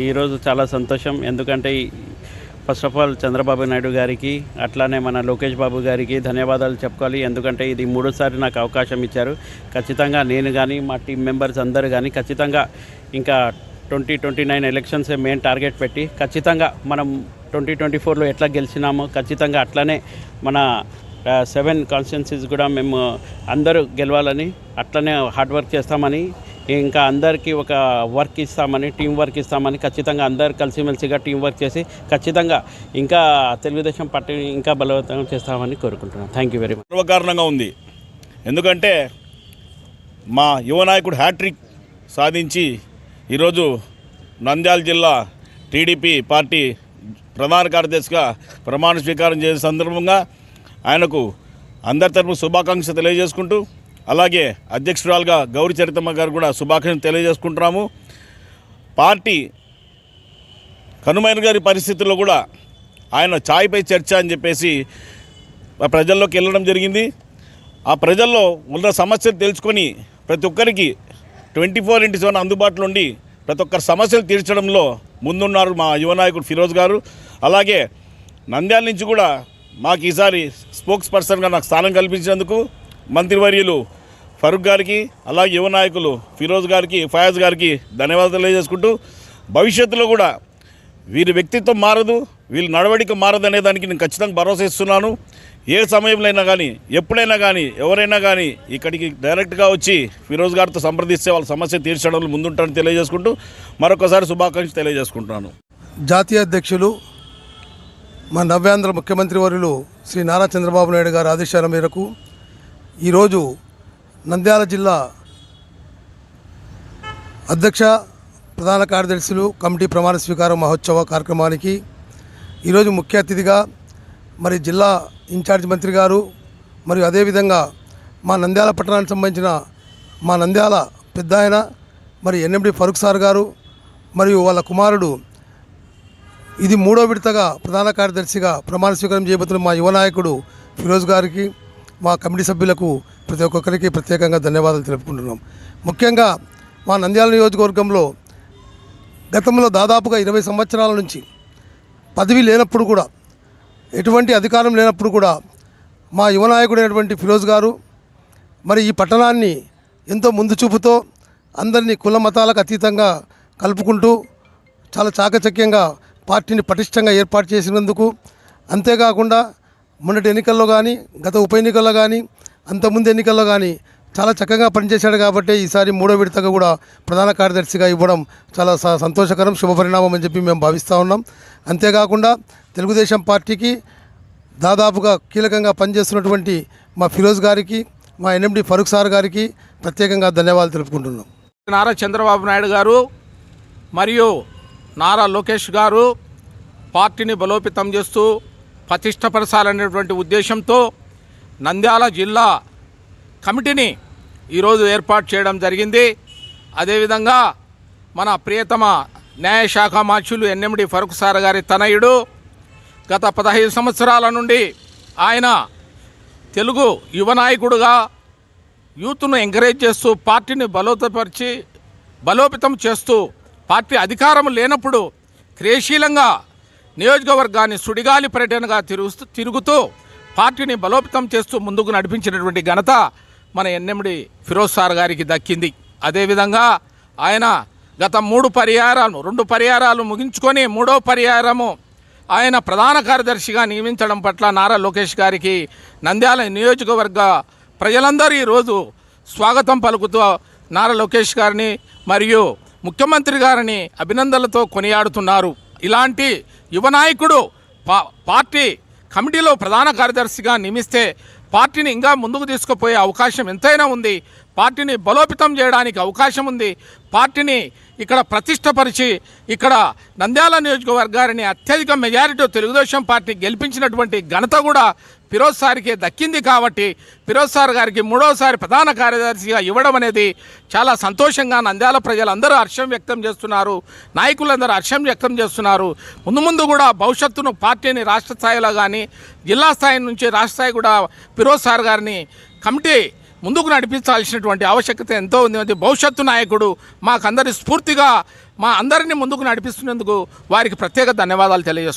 ఈరోజు చాలా సంతోషం. ఎందుకంటే first of all Chandrababu Naidu గారికి, అట్లానే మన లోకేష్ బాబు గారికి ధన్యవాదాలు చెప్పుకోవాలి. ఎందుకంటే ఇది మూడోసారి నాకు అవకాశం ఇచ్చారు. ఖచ్చితంగా నేను కానీ మా టీం మెంబర్స్ అందరూ కానీ ఖచ్చితంగా ఇంకా 2029 ఎలక్షన్సే మెయిన్ టార్గెట్ పెట్టి ఖచ్చితంగా మనం 2024లో ఎట్లా గెలిచినామో ఖచ్చితంగా అట్లనే మన 7 కాన్స్టిట్యున్సీస్ కూడా మేము అందరూ గెలవాలని అట్లనే హార్డ్ వర్క్ చేస్తామని, ఇంకా అందరికీ ఒక వర్క్ ఇస్తామని, టీం వర్క్ ఇస్తామని, ఖచ్చితంగా అందరు కలిసిమెలిసిగా టీం వర్క్ చేసి ఖచ్చితంగా ఇంకా తెలుగుదేశం పార్టీని ఇంకా బలవంతం చేస్తామని కోరుకుంటున్నాను. Thank you very much. గర్వకారణంగా ఉంది. ఎందుకంటే మా యువ నాయకుడు హ్యాట్రిక్ సాధించి ఈరోజు నంద్యాల జిల్లా టీడీపీ పార్టీ ప్రధాన కార్యదర్శిగా ప్రమాణ స్వీకారం చేసే సందర్భంగా ఆయనకు అందరి తరపున శుభాకాంక్షలు తెలియజేసుకుంటూ, అలాగే అధ్యక్షురాలుగా గౌరీ చరితమ్మ గారు కూడా శుభాకాంక్షలు తెలియజేసుకుంటున్నాము. పార్టీ కనుమైన గారి పరిస్థితుల్లో కూడా ఆయన ఛాయ్పై చర్చ అని చెప్పేసి ప్రజల్లోకి వెళ్ళడం జరిగింది. ఆ ప్రజల్లో ఉన్న సమస్యలు తెలుసుకొని ప్రతి ఒక్కరికి 24/7 అందుబాటులో ఉండి ప్రతి ఒక్కరి సమస్యలు తీర్చడంలో ముందున్నారు మా యువ నాయకుడు ఫిరోజ్ గారు. అలాగే నంద్యాల నుంచి కూడా మాకు ఈసారి స్పోక్స్ పర్సన్గా నాకు స్థానం కల్పించినందుకు మంత్రివర్యులు ఫరూక్ గారికి, అలాగే యువ నాయకులు ఫిరోజ్ గారికి, ఫయాజ్ గారికి ధన్యవాదాలు తెలియజేసుకుంటూ, భవిష్యత్తులో కూడా వీరి వ్యక్తిత్వం మారదు, వీళ్ళ నడవడిక మారదు అనే దానికి నేను ఖచ్చితంగా భరోసా ఇస్తున్నాను. ఏ సమయంలో అయినా కానీ, ఎప్పుడైనా కానీ, ఎవరైనా కానీ ఇక్కడికి డైరెక్ట్గా వచ్చి ఫిరోజ్ గారితో సంప్రదిస్తే వాళ్ళ సమస్య తీర్చడంలో ముందుంటారని తెలియజేసుకుంటూ మరొకసారి శుభాకాంక్షలు తెలియజేసుకుంటున్నాను. జాతీయ అధ్యక్షులు మా నవ్యాంధ్ర ముఖ్యమంత్రి వర్యులు శ్రీ నారా చంద్రబాబు నాయుడు గారి ఆదేశాల మేరకు ఈరోజు నంద్యాల జిల్లా అధ్యక్ష, ప్రధాన కార్యదర్శులు కమిటీ ప్రమాణ స్వీకార మహోత్సవ కార్యక్రమానికి ఈరోజు ముఖ్య అతిథిగా మరి జిల్లా ఇన్ఛార్జ్ మంత్రి గారు, మరియు అదేవిధంగా మా నంద్యాల పట్టణానికి సంబంధించిన మా నంద్యాల పెద్ద ఆయన మరి ఎన్ఎండి ఫరూక్ సార్ గారు, మరియు వాళ్ళ కుమారుడు ఇది 3వ విడతగా ప్రధాన కార్యదర్శిగా ప్రమాణ స్వీకారం చేయబోతున్న మా యువ నాయకుడు ఫిరోజ్ గారికి, మా కమిటీ సభ్యులకు ప్రతి ఒక్కొక్కరికి ప్రత్యేకంగా ధన్యవాదాలు తెలుపుకుంటున్నాం. ముఖ్యంగా మా నంద్యాల నియోజకవర్గంలో గతంలో దాదాపుగా 20 సంవత్సరాల నుంచి పదవి లేనప్పుడు కూడా, ఎటువంటి అధికారం లేనప్పుడు కూడా మా యువ నాయకుడైనటువంటి ఫిరోజ్ గారు మరి ఈ పట్టణాన్ని ఎంతో ముందు చూపుతో అందరినీ కుల మతాలకు అతీతంగా కలుపుకుంటూ చాలా చాకచక్యంగా పార్టీని పటిష్టంగా ఏర్పాటు చేసినందుకు, అంతేకాకుండా మొన్నటి ఎన్నికల్లో కానీ, గత ఉప ఎన్నికల్లో కానీ, అంతకుముందు ఎన్నికల్లో కానీ చాలా చక్కగా పనిచేశాడు. కాబట్టి ఈసారి 3వ విడతగా కూడా ప్రధాన కార్యదర్శిగా ఇవ్వడం చాలా సంతోషకరం, శుభపరిణామం అని చెప్పి మేము భావిస్తూ ఉన్నాం. అంతేకాకుండా తెలుగుదేశం పార్టీకి దాదాపుగా కీలకంగా పనిచేస్తున్నటువంటి మా ఫిరోజ్ గారికి, మా ఎన్ఎండి ఫరూక్ సార్ గారికి ప్రత్యేకంగా ధన్యవాదాలు తెలుపుకుంటున్నాం. నారా చంద్రబాబు నాయుడు గారు మరియు నారా లోకేష్ గారు పార్టీని బలోపేతం చేస్తూ ప్రతిష్టపరచాలనేటువంటి ఉద్దేశంతో నంద్యాల జిల్లా కమిటీని ఈరోజు ఏర్పాటు చేయడం జరిగింది. అదేవిధంగా మన ప్రియతమ న్యాయశాఖ మార్చులు ఎన్ఎండి ఫరూక్ సార్ గారి తనయుడు గత 15 సంవత్సరాల నుండి ఆయన తెలుగు యువ నాయకుడుగా యూత్ను ఎంకరేజ్ చేస్తూ పార్టీని బలోపేతం చేస్తూ పార్టీ అధికారం లేనప్పుడు క్రియాశీలంగా నియోజకవర్గాన్ని సుడిగాలి పర్యటనగా తిరుగుతూ పార్టీని బలోపేతం చేస్తూ ముందుకు నడిపించినటువంటి ఘనత మన ఎన్ఎండి ఫిరోజ్ సార్ గారికి దక్కింది. అదేవిధంగా ఆయన గత 2 పర్యాయాలు ముగించుకొని 3వ పర్యాయము ఆయన ప్రధాన కార్యదర్శిగా నియమించడం పట్ల నారా లోకేష్ గారికి నంద్యాల నియోజకవర్గ ప్రజలందరూ ఈరోజు స్వాగతం పలుకుతూ నారా లోకేష్ గారిని మరియు ముఖ్యమంత్రి గారిని అభినందనలతో కొనియాడుతున్నారు. ఇలాంటి యువ నాయకుడు పార్టీ కమిటీలో ప్రధాన కార్యదర్శిగా నియమిస్తే పార్టీని ఇంకా ముందుకు తీసుకుపోయే అవకాశం ఎంతైనా ఉంది. పార్టీని బలోపేతం చేయడానికి అవకాశం ఉంది. పార్టీని ఇక్కడ ప్రతిష్టపరిచి ఇక్కడ నంద్యాల నియోజకవర్గాన్ని అత్యధిక మెజారిటీ తెలుగుదేశం పార్టీ గెలిపించినటువంటి ఘనత కూడా ఫిరోజ్ సార్కి దక్కింది. కాబట్టి ఫిరోజ్ సార్ గారికి 3వసారి ప్రధాన కార్యదర్శిగా ఇవ్వడం అనేది చాలా సంతోషంగా నంద్యాల ప్రజలందరూ హర్షం వ్యక్తం చేస్తున్నారు, నాయకులందరూ హర్షం వ్యక్తం చేస్తున్నారు. ముందు కూడా భవిష్యత్తును పార్టీని రాష్ట్ర స్థాయిలో కానీ జిల్లా స్థాయి నుంచి రాష్ట్ర స్థాయి కూడా ఫిరోజ్ సార్ గారిని కమిటీ ముందుకు నడిపించాల్సినటువంటి ఆవశ్యకత ఎంతో ఉంది. అది భవిష్యత్తు నాయకుడు మాకందరి స్ఫూర్తిగా మా అందరినీ ముందుకు నడిపిస్తున్నందుకు వారికి ప్రత్యేక ధన్యవాదాలు తెలియజేసుకుంటున్నాను.